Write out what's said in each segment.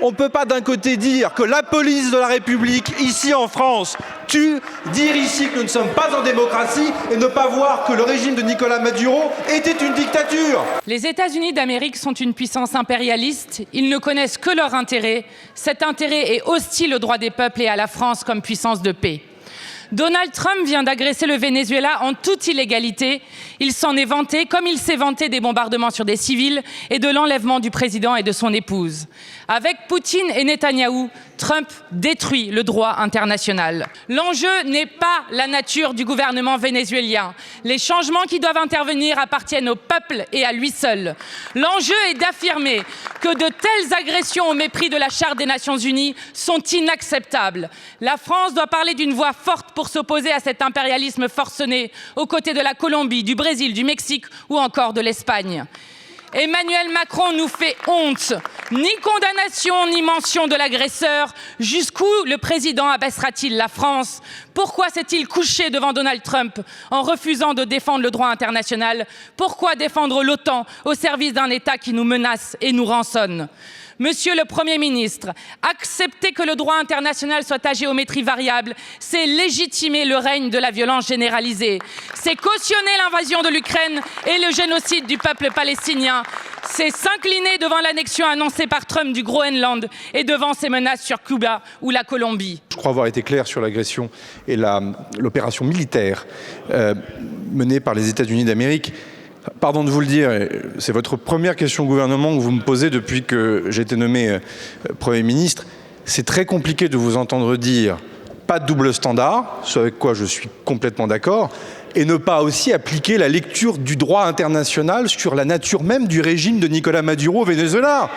on ne peut pas d'un côté dire que la police de la République, ici en France, tue, dire ici que nous ne sommes pas en démocratie et ne pas voir que le régime de Nicolás Maduro était une dictature. Les États-Unis d'Amérique sont une puissance impérialiste. Ils ne connaissent que leur intérêt. Cet intérêt est hostile aux droits des peuples et à la France comme puissance de paix. Donald Trump vient d'agresser le Venezuela en toute illégalité. Il s'en est vanté, comme il s'est vanté des bombardements sur des civils et de l'enlèvement du président et de son épouse. Avec Poutine et Netanyahou, Trump détruit le droit international. L'enjeu n'est pas la nature du gouvernement vénézuélien. Les changements qui doivent intervenir appartiennent au peuple et à lui seul. L'enjeu est d'affirmer que de telles agressions au mépris de la Charte des Nations Unies sont inacceptables. La France doit parler d'une voix forte pour s'opposer à cet impérialisme forcené aux côtés de la Colombie, du Brésil, du Mexique ou encore de l'Espagne. Emmanuel Macron nous fait honte. Ni condamnation, ni mention de l'agresseur. Jusqu'où le président abaissera-t-il la France? Pourquoi s'est-il couché devant Donald Trump en refusant de défendre le droit international? Pourquoi défendre l'OTAN au service d'un État qui nous menace et nous rançonne? Monsieur le Premier ministre, accepter que le droit international soit à géométrie variable, c'est légitimer le règne de la violence généralisée. C'est cautionner l'invasion de l'Ukraine et le génocide du peuple palestinien. C'est s'incliner devant l'annexion annoncée par Trump du Groenland et devant ses menaces sur Cuba ou la Colombie. Je crois avoir été clair sur l'agression et l'opération militaire menée par les États-Unis d'Amérique. Pardon de vous le dire, c'est votre première question au gouvernement que vous me posez depuis que j'ai été nommé Premier ministre. C'est très compliqué de vous entendre dire pas de double standard, ce avec quoi je suis complètement d'accord, et ne pas aussi appliquer la lecture du droit international sur la nature même du régime de Nicolás Maduro au Venezuela.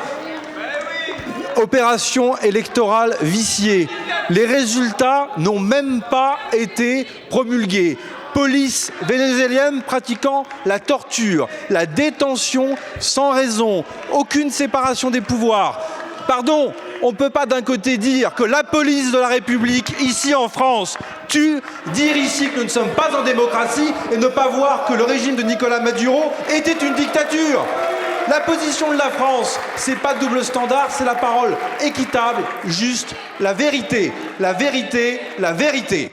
Opération électorale viciée. Les résultats n'ont même pas été promulgués. Police vénézuélienne pratiquant la torture, la détention sans raison, aucune séparation des pouvoirs. Pardon, on ne peut pas d'un côté dire que la police de la République, ici en France, tue, dire ici que nous ne sommes pas en démocratie et ne pas voir que le régime de Nicolás Maduro était une dictature. La position de la France, c'est pas de double standard, c'est la parole équitable, juste, la vérité, la vérité, la vérité.